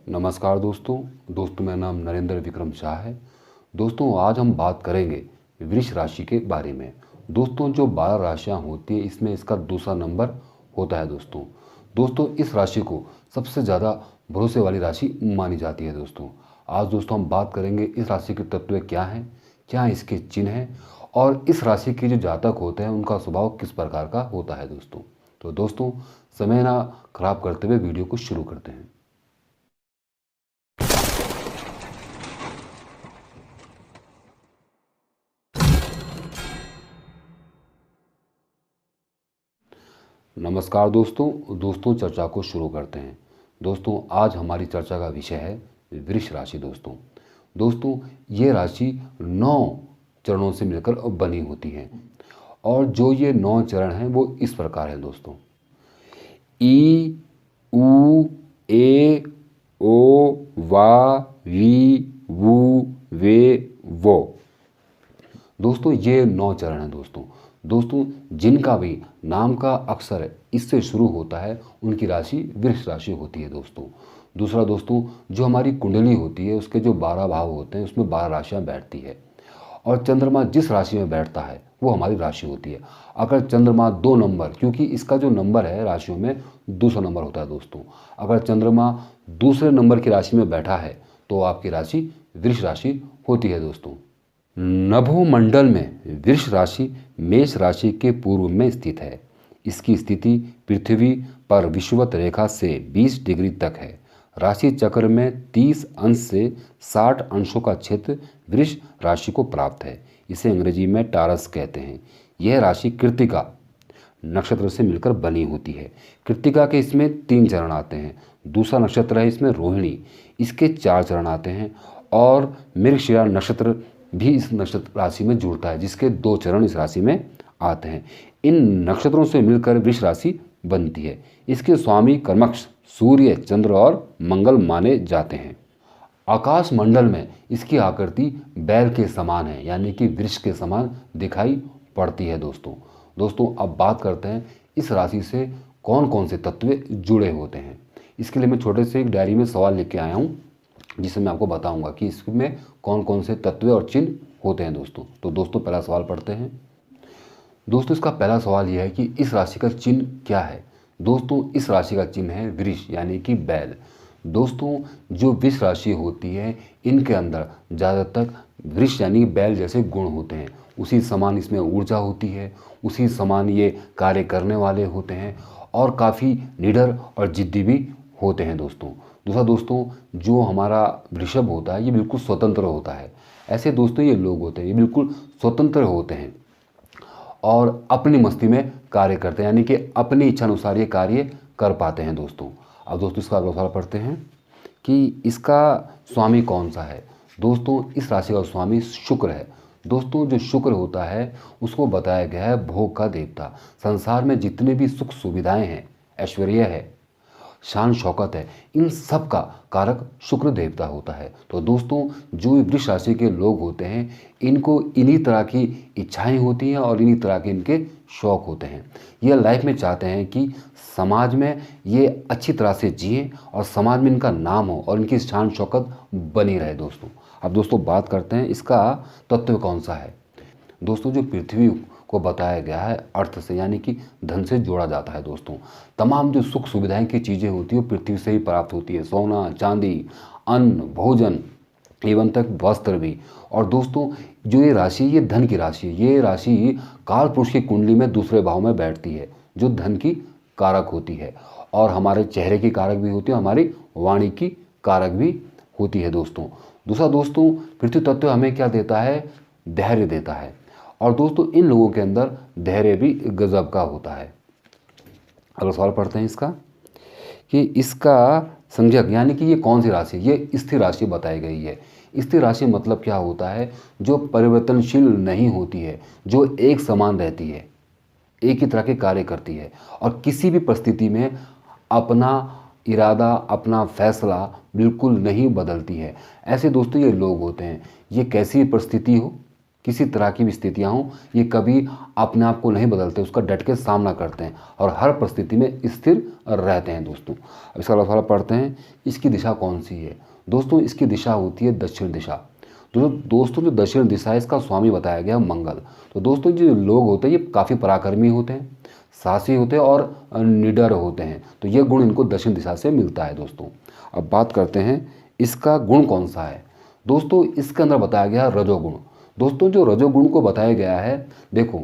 नमस्कार दोस्तों मेरा नाम नरेंद्र विक्रम शाह है। दोस्तों आज हम बात करेंगे वृष राशि के बारे में। दोस्तों जो 12 राशियां होती है इसमें इसका दूसरा नंबर होता है। दोस्तों इस राशि को सबसे ज़्यादा भरोसे वाली राशि मानी जाती है। आज दोस्तों हम बात करेंगे इस राशि के तत्व क्या हैं, क्या इसके चिन्ह हैं और इस राशि के जो जातक होते हैं उनका स्वभाव किस प्रकार का होता है। दोस्तों समय ना खराब करते हुए वीडियो को शुरू करते हैं। नमस्कार दोस्तों चर्चा को शुरू करते हैं। दोस्तों आज हमारी चर्चा का विषय है वृष राशि। दोस्तों ये राशि 9 चरणों से मिलकर बनी होती है और जो ये 9 चरण हैं वो इस प्रकार हैं दोस्तों। ई उ ए ओ वा वी वू वे वो। दोस्तों ये 9 चरण हैं दोस्तों जिनका भी नाम का अक्षर इससे शुरू होता है उनकी राशि वृष राशि होती है। दूसरा दोस्तों जो हमारी कुंडली होती है उसके जो 12 भाव होते हैं उसमें 12 राशियां बैठती है और चंद्रमा जिस राशि में बैठता है वो हमारी राशि होती है। अगर चंद्रमा 2 नंबर, क्योंकि इसका जो नंबर है राशियों में दूसरा नंबर होता है अगर चंद्रमा दूसरे नंबर की राशि में बैठा है तो आपकी राशि वृष राशि होती है। नभोमंडल में वृष राशि मेष राशि के पूर्व में स्थित है। इसकी स्थिति पृथ्वी पर विषुवत रेखा से 20 डिग्री तक है। राशि चक्र में 30 अंश से 60 अंशों का क्षेत्र वृष राशि को प्राप्त है। इसे अंग्रेजी में टारस कहते हैं। यह राशि कृत्तिका नक्षत्र से मिलकर बनी होती है। कृत्तिका के इसमें 3 चरण आते हैं। दूसरा नक्षत्र है इसमें रोहिणी, इसके 4 चरण आते हैं और मृगशिरा नक्षत्र भी इस नक्षत्र राशि में जुड़ता है जिसके 2 चरण इस राशि में आते हैं। इन नक्षत्रों से मिलकर वृष राशि बनती है। इसके स्वामी कर्मक्ष सूर्य, चंद्र और मंगल माने जाते हैं। आकाश मंडल में इसकी आकृति बैल के समान है, यानी कि वृष के समान दिखाई पड़ती है। दोस्तों अब बात करते हैं इस राशि से कौन कौन से तत्व जुड़े होते हैं। इसके लिए मैं छोटे से एक डायरी में सवाल लेके आया हूँ जिसे मैं आपको बताऊंगा कि इसमें कौन कौन से तत्व और चिन्ह होते हैं। दोस्तों पहला सवाल पढ़ते हैं। दोस्तों इसका पहला सवाल यह है कि इस राशि का चिन्ह क्या है। दोस्तों इस राशि का चिन्ह है वृष, यानी कि बैल। दोस्तों जो वृष राशि होती है इनके अंदर ज़्यादातर वृष यानी बैल जैसे गुण होते हैं। उसी समान इसमें ऊर्जा होती है, उसी समान ये कार्य करने वाले होते हैं और काफ़ी निडर और जिद्दी भी होते हैं। दूसरा दोस्तों जो हमारा वृषभ होता है ये बिल्कुल स्वतंत्र होता है। ऐसे दोस्तों ये लोग होते हैं, ये बिल्कुल स्वतंत्र होते हैं और अपनी मस्ती में कार्य करते हैं, यानी कि अपनी इच्छा अनुसार ये कार्य कर पाते हैं। अब दोस्तों इसका अगला सवाल पढ़ते हैं कि इसका स्वामी कौन सा है। दोस्तों इस राशि का स्वामी शुक्र है। दोस्तों जो शुक्र होता है उसको बताया गया है भोग का देवता। संसार में जितने भी सुख सुविधाएं हैं, ऐश्वर्य है, शान शौकत है, इन सब का कारक शुक्र देवता होता है। तो दोस्तों जो वृष राशि के लोग होते हैं इनको इन्हीं तरह की इच्छाएं होती हैं और इन्हीं तरह के इनके शौक होते हैं। ये लाइफ में चाहते हैं कि समाज में ये अच्छी तरह से जिएं और समाज में इनका नाम हो और इनकी शान शौकत बनी रहे। अब दोस्तों बात करते हैं इसका तत्व कौन सा है। दोस्तों जो पृथ्वी को बताया गया है अर्थ से, यानी कि धन से जोड़ा जाता है। तमाम जो सुख सुविधाएं की चीज़ें होती है वो पृथ्वी से ही प्राप्त होती है। सोना, चांदी, अन्न, भोजन, एवं तक वस्त्र भी। और दोस्तों जो ये राशि ये धन की राशि है। ये राशि काल पुरुष की कुंडली में दूसरे भाव में बैठती है जो धन की कारक होती है और हमारे चेहरे की कारक भी होती है, हमारी वाणी की कारक भी होती है। दूसरा दोस्तों पृथ्वी तत्व हमें क्या देता है, धैर्य देता है और दोस्तों इन लोगों के अंदर धैर्य भी गजब का होता है। अगला सवाल पढ़ते हैं इसका कि इसका संज्ञक यानी कि ये कौन सी राशि, ये स्थिर राशि बताई गई है। स्थिर राशि मतलब क्या होता है, जो परिवर्तनशील नहीं होती है, जो एक समान रहती है, एक ही तरह के कार्य करती है और किसी भी परिस्थिति में अपना इरादा, अपना फैसला बिल्कुल नहीं बदलती है। ऐसे दोस्तों ये लोग होते हैं, ये कैसी परिस्थिति हो किसी तरह की भी स्थितियाँ हों, ये कभी अपने आप को नहीं बदलते, उसका डट के सामना करते हैं और हर परिस्थिति में स्थिर रहते हैं दोस्तों। अब इसका अगला सवाल पढ़ते हैं, इसकी दिशा कौन सी है? दोस्तों इसकी दिशा होती है दक्षिण दिशा। तो दोस्तों जो दक्षिण दिशा है इसका स्वामी बताया गया मंगल। तो दोस्तों जो लोग होते हैं ये काफ़ी पराक्रमी होते हैं, साहसी होते हैं और निडर होते हैं। तो ये गुण इनको दक्षिण दिशा से मिलता है दोस्तों। अब बात करते हैं इसका गुण कौन सा है? दोस्तों इसके अंदर बताया गया रजोगुण। दोस्तों जो रजोगुण को बताया गया है, देखो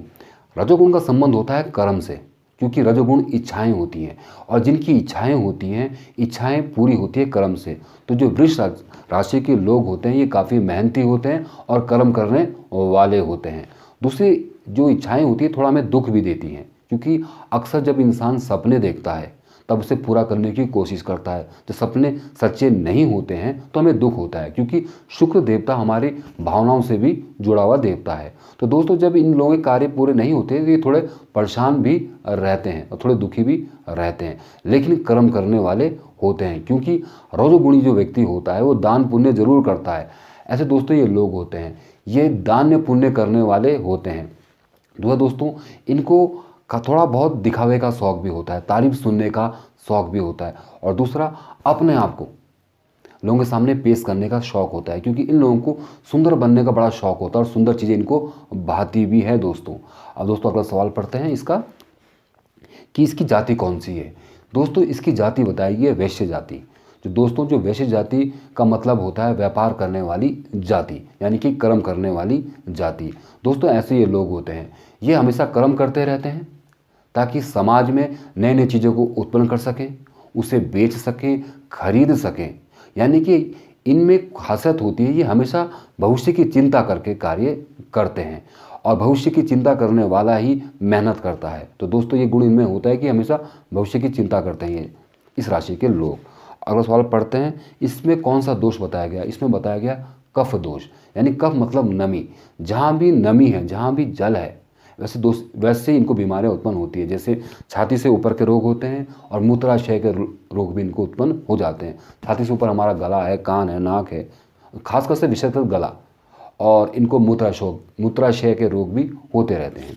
रजोगुण का संबंध होता है कर्म से, क्योंकि रजोगुण इच्छाएं होती हैं और जिनकी इच्छाएं होती हैं, इच्छाएं पूरी होती है कर्म से। तो जो वृष राशि के लोग होते हैं ये काफ़ी मेहनती होते हैं और कर्म करने वाले होते हैं। दूसरी जो इच्छाएं होती है थोड़ा हमें दुख भी देती हैं, क्योंकि अक्सर जब इंसान सपने देखता है तब उसे पूरा करने की कोशिश करता है। जब सपने सच्चे नहीं होते हैं तो हमें दुख होता है, क्योंकि शुक्र देवता हमारी भावनाओं से भी जुड़ा हुआ देवता है। तो दोस्तों जब इन लोगों के कार्य पूरे नहीं होते तो ये थोड़े परेशान भी रहते हैं और थोड़े दुखी भी रहते हैं, लेकिन कर्म करने वाले होते हैं, क्योंकि रजोगुणी जो व्यक्ति होता है वो दान पुण्य जरूर करता है। ऐसे दोस्तों ये लोग होते हैं, ये दान पुण्य करने वाले होते हैं। दोस्तों इनको का थोड़ा बहुत दिखावे का शौक भी होता है, तारीफ सुनने का शौक भी होता है, और दूसरा अपने आप को लोगों के सामने पेश करने का शौक होता है, क्योंकि इन लोगों को सुंदर बनने का बड़ा शौक होता है और सुंदर चीज़ें इनको भाती भी है दोस्तों। अब दोस्तों अगला सवाल पढ़ते हैं इसका, कि इसकी जाति कौन सी है? दोस्तों इसकी जाति बताई गई है वैश्य जाति। जो दोस्तों जो वैश्य जाति का मतलब होता है व्यापार करने वाली जाति, यानी कि कर्म करने वाली जाति। दोस्तों ऐसे ये लोग होते हैं, ये हमेशा कर्म करते रहते हैं ताकि समाज में नए नई चीज़ों को उत्पन्न कर सकें, उसे बेच सकें, खरीद सकें। यानी कि इनमें खासियत होती है, ये हमेशा भविष्य की चिंता करके कार्य करते हैं और भविष्य की चिंता करने वाला ही मेहनत करता है। तो दोस्तों ये गुण इनमें होता है कि हमेशा भविष्य की चिंता करते हैं ये इस राशि के लोग। अगला सवाल पढ़ते हैं, इसमें कौन सा दोष बताया गया? इसमें बताया गया कफ दोष, यानी कफ मतलब नमी। जहाँ भी नमी है, जहाँ भी जल है, वैसे इनको बीमारियां उत्पन्न होती है। जैसे छाती से ऊपर के रोग होते हैं और मूत्राशय के रोग भी इनको उत्पन्न हो जाते हैं। छाती से ऊपर हमारा गला है, कान है, नाक है, खासकर से विशेषकर गला, और इनको मूत्राशय के रोग भी होते रहते हैं।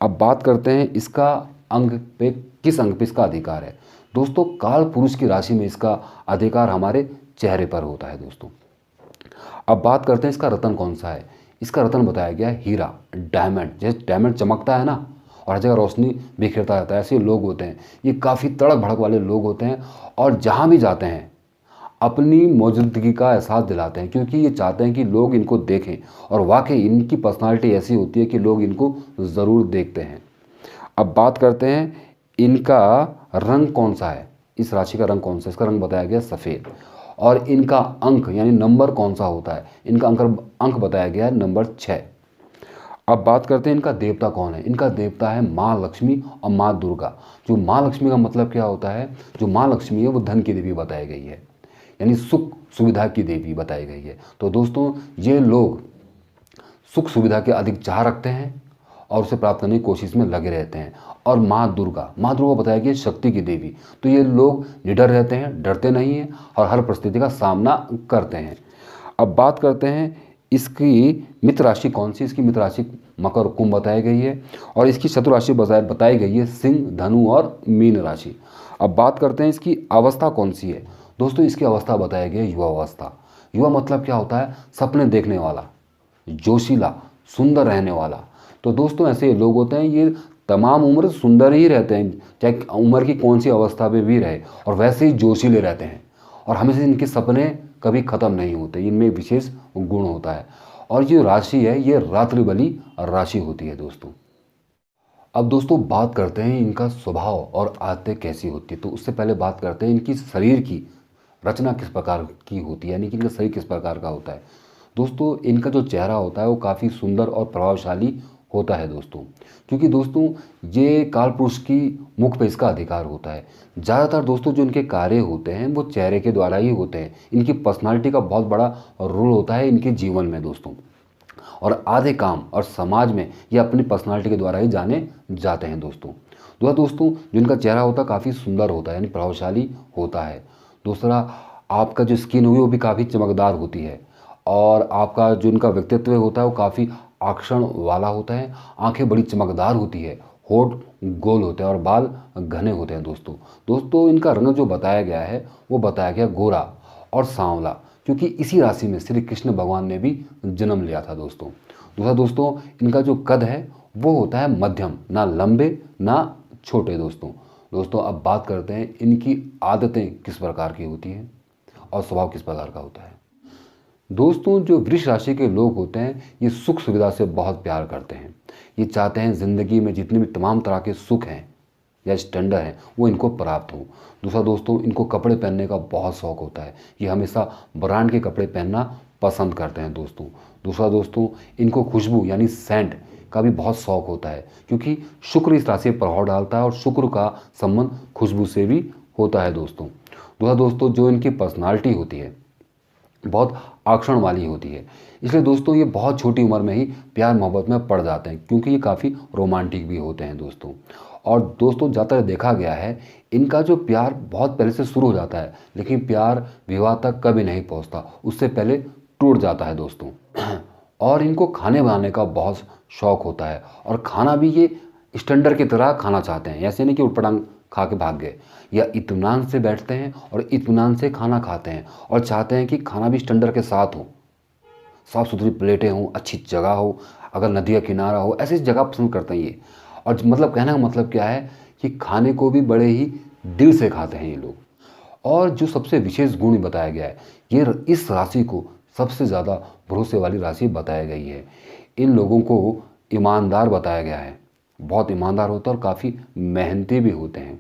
अब बात करते हैं इसका अंग पे, किस अंग पे इसका अधिकार है? दोस्तों काल पुरुष की राशि में इसका अधिकार हमारे चेहरे पर होता है दोस्तों। अब बात करते हैं इसका रत्न कौन सा है? इसका रत्न बताया गया हीरा, डायमंड। जैसे डायमंड चमकता है ना और हर जगह रोशनी बिखेरता रहता है, ऐसे लोग होते हैं। ये काफ़ी तड़क भड़क वाले लोग होते हैं और जहाँ भी जाते हैं अपनी मौजूदगी का एहसास दिलाते हैं, क्योंकि ये चाहते हैं कि लोग इनको देखें, और वाकई इनकी पर्सनालिटी ऐसी होती है कि लोग इनको ज़रूर देखते हैं। अब बात करते हैं इनका रंग कौन सा है? इस राशि का रंग कौन सा है? इसका रंग बताया गया सफ़ेद। और इनका अंक यानी नंबर कौन सा होता है? इनका अंक बताया गया है नंबर 6। अब बात करते हैं इनका देवता कौन है? इनका देवता है माँ लक्ष्मी और माँ दुर्गा। जो माँ लक्ष्मी का मतलब क्या होता है? जो माँ लक्ष्मी है वो धन की देवी बताई गई है, यानी सुख सुविधा की देवी बताई गई है। तो दोस्तों ये लोग सुख सुविधा के अधिक चाह रखते हैं और उसे प्राप्त करने की कोशिश में लगे रहते हैं। और माँ दुर्गा बताया गया शक्ति की देवी। तो ये लोग निडर रहते हैं, डरते नहीं हैं और हर परिस्थिति का सामना करते हैं। अब बात करते हैं इसकी मित्र राशि कौन सी? इसकी मित्र राशि मकर और कुंभ बताई गई है, और इसकी शत्रु राशि बताई गई है सिंह, धनु और मीन राशि। अब बात करते हैं इसकी अवस्था कौन सी है? दोस्तों इसकी अवस्था बताई गई है युवा अवस्था। युवा मतलब क्या होता है? सपने देखने वाला, जोशीला, सुंदर रहने वाला। तो दोस्तों ऐसे लोग होते हैं, ये तमाम उम्र सुंदर ही रहते हैं, चाहे उम्र की कौन सी अवस्था में भी रहे, और वैसे ही जोशीले रहते हैं और हमेशा इनके सपने कभी ख़त्म नहीं होते। इनमें विशेष गुण होता है। और ये राशि है ये रात्रि बली राशि होती है दोस्तों। अब दोस्तों बात करते हैं इनका स्वभाव और आदतें कैसी होती है। तो उससे पहले बात करते हैं इनकी शरीर की रचना किस प्रकार की होती है, यानी कि इनका शरीर किस प्रकार का होता है। दोस्तों इनका जो चेहरा होता है वो काफ़ी सुंदर और प्रभावशाली होता है दोस्तों, क्योंकि दोस्तों ये काल पुरुष की मुख पे इसका अधिकार होता है। ज़्यादातर दोस्तों जो इनके कार्य होते हैं वो चेहरे के द्वारा ही होते हैं। इनकी पर्सनालिटी का बहुत बड़ा रोल होता है इनके जीवन में दोस्तों, और आधे काम और समाज में ये अपनी पर्सनालिटी के द्वारा ही जाने जाते हैं दोस्तों। दोस्तों जो इनका चेहरा होता है काफ़ी सुंदर होता है, यानी प्रभावशाली होता है। दूसरा आपका जो स्किन होगी वो भी काफ़ी चमकदार होती है, और आपका जो इनका व्यक्तित्व होता है वो काफ़ी आकर्षण वाला होता है, आंखें बड़ी चमकदार होती है, होठ गोल होते हैं और बाल घने होते हैं दोस्तों इनका रंग जो बताया गया है वो बताया गया गोरा और सांवला, क्योंकि इसी राशि में श्री कृष्ण भगवान ने भी जन्म लिया था दोस्तों। दूसरा दोस्तों इनका जो कद है वो होता है मध्यम, ना लंबे ना छोटे दोस्तों अब बात करते हैं इनकी आदतें किस प्रकार की होती हैं और स्वभाव किस प्रकार का होता है। दोस्तों जो वृष राशि के लोग होते हैं ये सुख सुविधा से बहुत प्यार करते हैं। ये चाहते हैं ज़िंदगी में जितने भी तमाम तरह के सुख हैं या स्टैंडर्ड हैं वो इनको प्राप्त हो। दूसरा दोस्तों इनको कपड़े पहनने का बहुत शौक़ होता है। ये हमेशा ब्रांड के कपड़े पहनना पसंद करते हैं दोस्तों। दूसरा दोस्तों इनको खुशबू यानी सेंट का भी बहुत शौक़ होता है, क्योंकि शुक्र इस राशि पर प्रभाव डालता है और शुक्र का संबंध खुशबू से भी होता है दोस्तों। दूसरा दोस्तों जो इनकी पर्सनालिटी होती है बहुत आकर्षण वाली होती है, इसलिए दोस्तों ये बहुत छोटी उम्र में ही प्यार मोहब्बत में पड़ जाते हैं, क्योंकि ये काफ़ी रोमांटिक भी होते हैं दोस्तों। और दोस्तों ज़्यादातर देखा गया है इनका जो प्यार बहुत पहले से शुरू हो जाता है, लेकिन प्यार विवाह तक कभी नहीं पहुंचता, उससे पहले टूट जाता है दोस्तों। और इनको खाने बनाने का बहुत शौक़ होता है और खाना भी ये स्टैंडर्ड की तरह खाना चाहते हैं, ऐसे नहीं कि उटपटांग खा के भाग गए, या इत्मीनान से बैठते हैं और इत्मीनान से खाना खाते हैं और चाहते हैं कि खाना भी स्टैंडर्ड के साथ हो, साफ़ सुथरी प्लेटें हों, अच्छी जगह हो, अगर नदी का किनारा हो, ऐसी जगह पसंद करते हैं ये। और मतलब कहने का मतलब क्या है कि खाने को भी बड़े ही दिल से खाते हैं ये लोग। और जो सबसे विशेष गुण बताया गया है, ये इस राशि को सबसे ज़्यादा भरोसे वाली राशि बताई गई है। इन लोगों को ईमानदार बताया गया है, बहुत ईमानदार होता है और काफ़ी मेहनती भी होते हैं।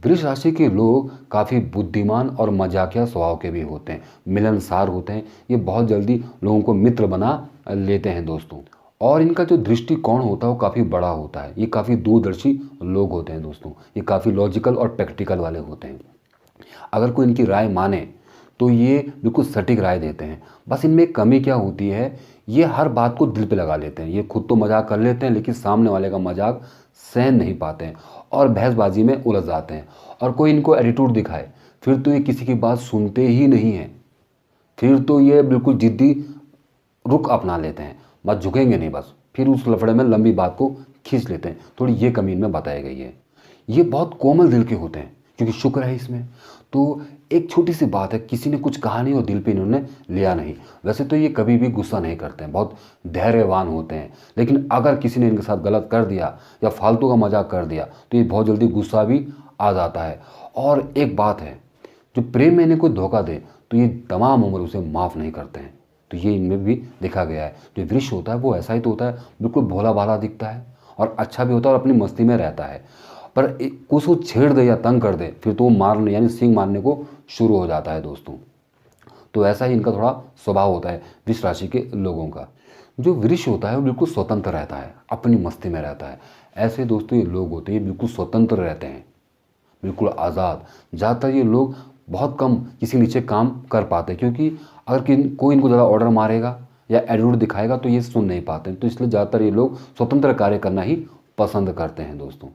वृष राशि के लोग काफ़ी बुद्धिमान और मजाकिया स्वभाव के भी होते हैं, मिलनसार होते हैं। ये बहुत जल्दी लोगों को मित्र बना लेते हैं दोस्तों। और इनका जो दृष्टिकोण होता है वो काफ़ी बड़ा होता है। ये काफ़ी दूरदर्शी लोग होते हैं दोस्तों। ये काफ़ी लॉजिकल और प्रैक्टिकल वाले होते हैं। अगर कोई इनकी राय माने तो ये बिल्कुल सटीक राय देते हैं। बस इनमें कमी क्या होती है, ये हर बात को दिल पे लगा लेते हैं। ये खुद तो मजाक कर लेते हैं, लेकिन सामने वाले का मजाक सहन नहीं पाते हैं और बहसबाजी में उलझ जाते हैं। और कोई इनको एटीट्यूड दिखाए फिर तो ये किसी की बात सुनते ही नहीं हैं। फिर तो ये बिल्कुल जिद्दी रुख अपना लेते हैं, बस झुकेंगे नहीं, बस फिर उस लफड़े में लंबी बात को खींच लेते हैं। थोड़ी ये कमी इनमें बताई गई है। ये बहुत कोमल दिल के होते हैं, क्योंकि शुक्र है इसमें। तो एक छोटी सी बात है, किसी ने कुछ कहा नहीं और दिल पे इन्होंने लिया नहीं। वैसे तो ये कभी भी गुस्सा नहीं करते हैं, बहुत धैर्यवान होते हैं। लेकिन अगर किसी ने इनके साथ गलत कर दिया या फालतू का मजाक कर दिया तो ये बहुत जल्दी गुस्सा भी आ जाता है। और एक बात है, जो प्रेम में इन्हें कोई धोखा दे तो ये तमाम उम्र उसे माफ़ नहीं करते हैं। तो ये इनमें भी देखा गया है। जो वृष होता है वो ऐसा ही तो होता है, बिल्कुल भोला भाला दिखता है और अच्छा भी होता है और अपनी मस्ती में रहता है। पर कुछ को छेड़ दे या तंग कर दे फिर तो वो मारने यानी सींग मारने को शुरू हो जाता है दोस्तों। तो ऐसा ही इनका थोड़ा स्वभाव होता है वृष राशि के लोगों का। जो वृष होता है वो बिल्कुल स्वतंत्र रहता है, अपनी मस्ती में रहता है। ऐसे दोस्तों ये लोग होते हैं, ये बिल्कुल स्वतंत्र रहते हैं, बिल्कुल आज़ाद। ज़्यादातर ये लोग बहुत कम किसी नीचे काम कर पाते हैं, क्योंकि अगर कोई इनको ज़्यादा ऑर्डर मारेगा या एटीट्यूड दिखाएगा तो ये सुन नहीं पाते हैं। तो इसलिए ज़्यादातर ये लोग स्वतंत्र कार्य करना ही पसंद करते हैं दोस्तों।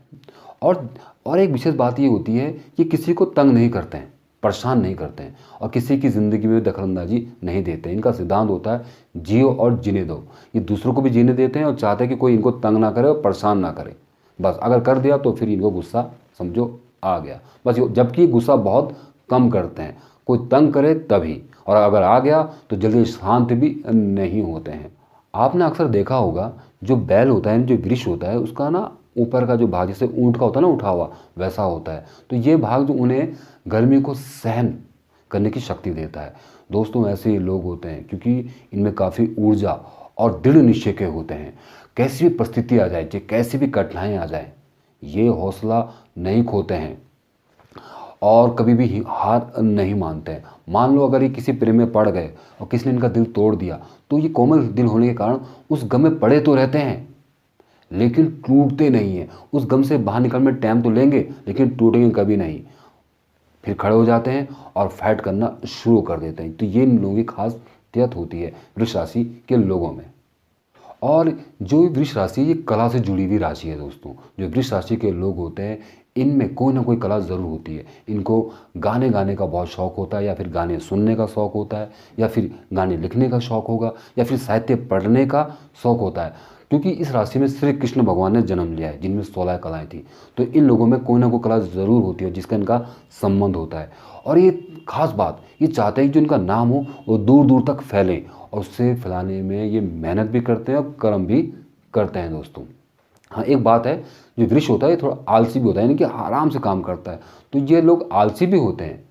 और एक विशेष बात ये होती है कि किसी को तंग नहीं करते हैं, परेशान नहीं करते हैं और किसी की ज़िंदगी में दखलंदाजी नहीं देते। इनका सिद्धांत होता है जियो और जीने दो। ये दूसरों को भी जीने देते हैं और चाहते हैं कि कोई इनको तंग ना करे और परेशान ना करे। बस अगर कर दिया तो फिर इनको गुस्सा समझो आ गया, बस। जबकि गुस्सा बहुत कम करते हैं, कोई तंग करे तभी, और अगर आ गया तो जल्दी शांत भी नहीं होते हैं। आपने अक्सर देखा होगा जो बैल होता है, जो वृष होता है, उसका ना ऊपर का जो भाग जैसे ऊँट का होता है ना, उठा हुआ वैसा होता है। तो ये भाग जो उन्हें गर्मी को सहन करने की शक्ति देता है दोस्तों। ऐसे ही लोग होते हैं क्योंकि इनमें काफ़ी ऊर्जा और दृढ़ निश्चय के होते हैं। कैसी भी परिस्थिति आ जाए, चाहे कैसी भी कठिनाई आ जाए, ये हौसला नहीं खोते हैं और कभी भी हार नहीं मानते हैं। मान लो अगर ये किसी प्रेम में पड़ गए और किसी ने इनका दिल तोड़ दिया तो ये कोमल दिल होने के कारण उस गम में पड़े तो रहते हैं लेकिन टूटते नहीं हैं। उस गम से बाहर निकलने में टाइम तो लेंगे लेकिन टूटेंगे कभी नहीं। फिर खड़े हो जाते हैं और फाइट करना शुरू कर देते हैं। तो ये इन लोगों की खासियत होती है वृष राशि के लोगों में। और जो वृष राशि ये कला से जुड़ी हुई राशि है दोस्तों। जो वृष राशि के लोग होते हैं इनमें कोई ना कोई कला ज़रूर होती है। इनको गाने गाने का बहुत शौक़ होता है, या फिर गाने सुनने का शौक़ होता है, या फिर गाने लिखने का शौक़ होगा, या फिर साहित्य पढ़ने का शौक़ होता है। क्योंकि इस राशि में श्री कृष्ण भगवान ने जन्म लिया है, जिनमें 16 कलाएँ थी। तो इन लोगों में कोई ना कोई कला ज़रूर होती है जिसका इनका संबंध होता है। और ये खास बात, ये चाहते हैं कि जो इनका नाम हो वो दूर दूर तक फैले, और उससे फैलाने में ये मेहनत भी करते हैं और कर्म भी करते हैं दोस्तों। हाँ, एक बात है, जो वृष होता है ये थोड़ा आलसी भी होता है, यानी कि आराम से काम करता है। तो ये लोग आलसी भी होते हैं।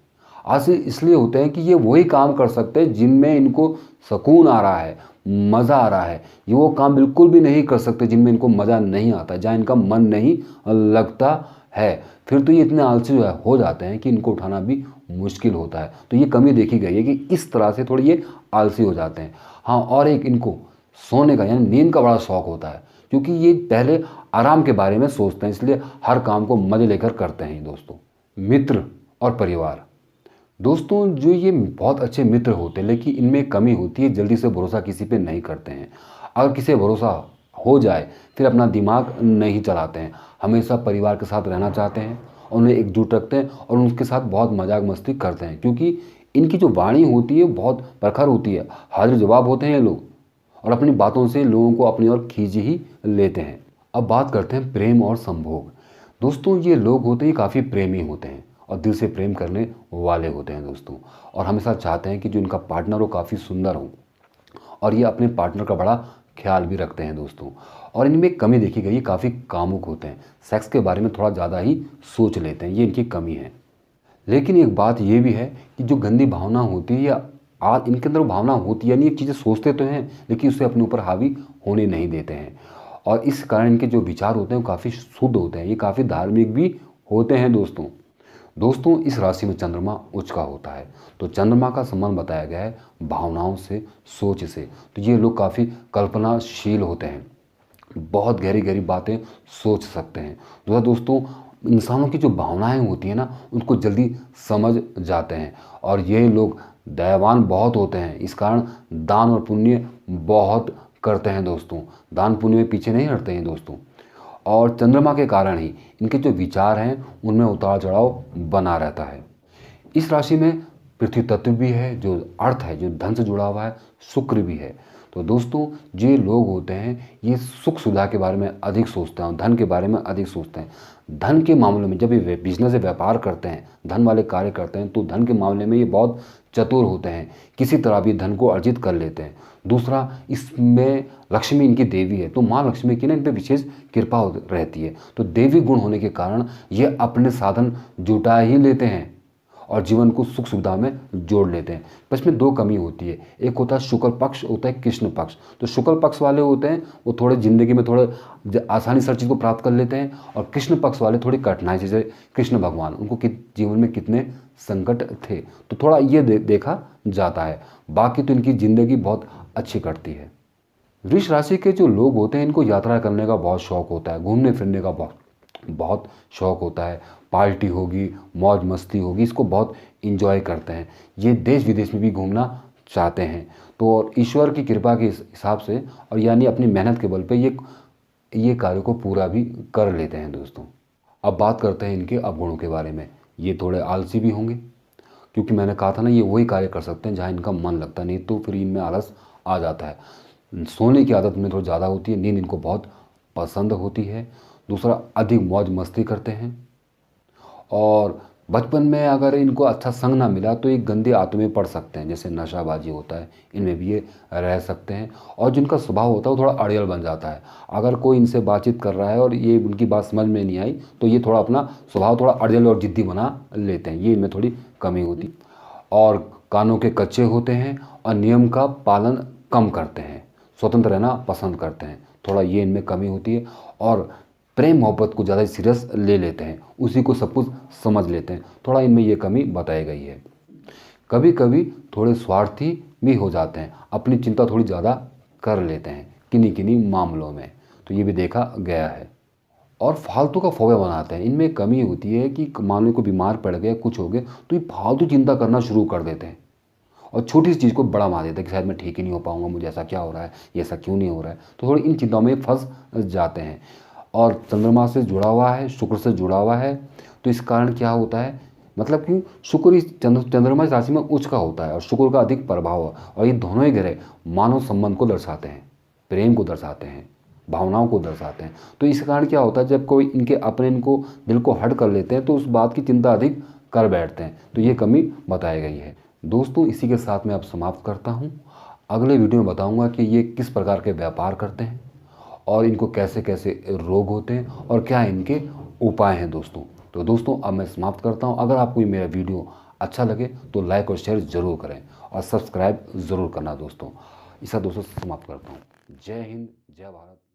आलसी इसलिए होते हैं कि ये वही काम कर सकते हैं जिनमें इनको सुकून आ रहा है, मज़ा आ रहा है। ये वो काम बिल्कुल भी नहीं कर सकते जिनमें इनको मज़ा नहीं आता, जहाँ इनका मन नहीं लगता है। फिर तो ये इतने आलसी हो जाते हैं कि इनको उठाना भी मुश्किल होता है। तो ये कमी देखी गई है कि इस तरह से थोड़ी ये आलसी हो जाते हैं। हाँ, और एक इनको सोने का यानी नींद का बड़ा शौक़ होता है, क्योंकि ये पहले आराम के बारे में सोचते हैं, इसलिए हर काम को मज़े लेकर करते हैं दोस्तों। मित्र और परिवार। दोस्तों, जो ये बहुत अच्छे मित्र होते हैं, लेकिन इनमें कमी होती है, जल्दी से भरोसा किसी पे नहीं करते हैं। अगर किसी पे भरोसा हो जाए फिर अपना दिमाग नहीं चलाते हैं। हमेशा परिवार के साथ रहना चाहते हैं, उन्हें एकजुट रखते हैं और उनके साथ बहुत मजाक मस्ती करते हैं, क्योंकि इनकी जो वाणी होती है बहुत प्रखर होती है। हाजिर जवाब होते हैं ये लोग, और अपनी बातों से लोगों को अपनी ओर खींच ही लेते हैं। अब बात करते हैं प्रेम और संभोग। दोस्तों, ये लोग होते हैं काफ़ी प्रेमी होते हैं और दिल से प्रेम करने वाले होते हैं दोस्तों, और हमेशा चाहते हैं कि जो इनका पार्टनर हो काफ़ी सुंदर हो, और ये अपने पार्टनर का बड़ा ख्याल भी रखते हैं दोस्तों। और इनमें कमी देखी गई है, काफ़ी कामुक होते हैं, सेक्स के बारे में थोड़ा ज़्यादा ही सोच लेते हैं, ये इनकी कमी है। लेकिन एक बात ये भी है कि जो गंदी भावना होती है या इनके अंदर भावना होती है, यानी एक चीज़ें सोचते तो हैं लेकिन उसे अपने ऊपर हावी होने नहीं देते हैं, और इस कारण इनके जो विचार होते हैं वो काफ़ी शुद्ध होते हैं, ये काफ़ी धार्मिक भी होते हैं दोस्तों। इस राशि में चंद्रमा उच्च का होता है, तो चंद्रमा का संबंध बताया गया है भावनाओं से, सोच से। तो ये लोग काफ़ी कल्पनाशील होते हैं, बहुत गहरी गहरी बातें सोच सकते हैं। दोस्तों, इंसानों की जो भावनाएं होती हैं ना, उनको जल्दी समझ जाते हैं, और ये लोग दयावान बहुत होते हैं। इस कारण दान और पुण्य बहुत करते हैं दोस्तों, दान पुण्य में पीछे नहीं हटते हैं दोस्तों। और चंद्रमा के कारण ही इनके जो विचार हैं उनमें उतार चढ़ाव बना रहता है। इस राशि में पृथ्वी तत्व भी है, जो अर्थ है, जो धन से जुड़ा हुआ है, शुक्र भी है। तो दोस्तों, जो लोग होते हैं ये सुख सुविधा के बारे में अधिक सोचते हैं और धन के बारे में अधिक सोचते हैं। धन के मामले में जब ये बिजनेस से व्यापार करते हैं, धन वाले कार्य करते हैं, तो धन के मामले में ये बहुत चतुर होते हैं, किसी तरह भी धन को अर्जित कर लेते हैं। दूसरा, इसमें लक्ष्मी इनकी देवी है, तो माँ लक्ष्मी की ना इन पर विशेष कृपा रहती है। तो देवी गुण होने के कारण ये अपने साधन जुटा ही लेते हैं और जीवन को सुख सुविधा में जोड़ लेते हैं। बस में दो कमी होती है, एक होता है शुक्ल पक्ष, होता है कृष्ण पक्ष। तो शुक्ल पक्ष वाले होते हैं वो थोड़े ज़िंदगी में थोड़े आसानी से हर चीज़ को प्राप्त कर लेते हैं, और कृष्ण पक्ष वाले थोड़ी कठिनाई, जैसे कृष्ण भगवान, उनको जीवन में कितने संकट थे, तो थोड़ा ये देखा जाता है। बाकी तो इनकी ज़िंदगी बहुत अच्छी कटती है। वृष राशि के जो लोग होते हैं इनको यात्रा करने का बहुत शौक़ होता है, घूमने फिरने का बहुत शौक़ होता है। पार्टी होगी, मौज मस्ती होगी, इसको बहुत इंजॉय करते हैं। ये देश विदेश में भी घूमना चाहते हैं। तो और ईश्वर की कृपा के हिसाब से, और यानी अपनी मेहनत के बल पे ये कार्य को पूरा भी कर लेते हैं दोस्तों। अब बात करते हैं इनके अवगुणों के बारे में। ये थोड़े आलसी भी होंगे, क्योंकि मैंने कहा था ना, ये वही कार्य कर सकते हैं जहाँ इनका मन लगता है, नहीं तो फिर इनमें आलस आ जाता है। सोने की आदत में थोड़ी ज़्यादा होती है, नींद इनको बहुत पसंद होती है। दूसरा, अधिक मौज मस्ती करते हैं, और बचपन में अगर इनको अच्छा संग ना मिला तो एक गंदे आदतों में पड़ सकते हैं, जैसे नशाबाजी होता है, इनमें भी ये रह सकते हैं। और जिनका स्वभाव होता है वो थोड़ा अड़ियल बन जाता है। अगर कोई इनसे बातचीत कर रहा है और ये उनकी बात समझ में नहीं आई तो ये थोड़ा अपना स्वभाव थोड़ा अड़ियल और ज़िद्दी बना लेते हैं, ये इनमें थोड़ी कमी होती। और कानों के कच्चे होते हैं और नियम का पालन कम करते हैं, स्वतंत्र रहना पसंद करते हैं, थोड़ा ये इनमें कमी होती है। और प्रेम मोहब्बत को ज़्यादा सीरियस ले लेते हैं, उसी को सब कुछ समझ लेते हैं, थोड़ा इनमें ये कमी बताई गई है। कभी कभी थोड़े स्वार्थी भी हो जाते हैं, अपनी चिंता थोड़ी ज़्यादा कर लेते हैं किन्हीं किन्हीं मामलों में, तो ये भी देखा गया है। और फालतू का फोबिया बनाते हैं, इनमें कमी होती है कि मान लो कोई बीमार पड़ गए, कुछ हो गए, तो ये फालतू चिंता करना शुरू कर देते हैं और छोटी सी चीज़ को बड़ा मान देते हैं कि शायद मैं ठीक ही नहीं हो पाऊंगा, मुझे ऐसा क्या हो रहा है, ये ऐसा क्यों नहीं हो रहा है, तो थोड़ी इन चिंताओं में फंस जाते हैं। और चंद्रमा से जुड़ा हुआ है, शुक्र से जुड़ा हुआ है। तो इस कारण क्या होता है, मतलब कि शुक्र इस चंद्रमा इस राशि में उच्च का होता है और शुक्र का अधिक प्रभाव है। और ये दोनों ही ग्रह मानव संबंध को दर्शाते हैं, प्रेम को दर्शाते हैं, भावनाओं को दर्शाते हैं। तो इस कारण क्या होता है, जब कोई इनके अपने इनको दिल को हट कर लेते हैं तो उस बात की चिंता अधिक कर बैठते हैं। तो ये कमी बताई गई है। दोस्तों इसी के साथ मैं अब समाप्त करता हूँ। अगले वीडियो में बताऊँगा कि ये किस प्रकार के व्यापार करते हैं और इनको कैसे कैसे रोग होते हैं और क्या इनके उपाय हैं दोस्तों। तो दोस्तों अब मैं समाप्त करता हूँ। अगर आपको मेरा वीडियो अच्छा लगे तो लाइक और शेयर ज़रूर करें और सब्सक्राइब ज़रूर करना दोस्तों। इसा दोस्तों समाप्त करता हूँ। जय हिंद, जय भारत।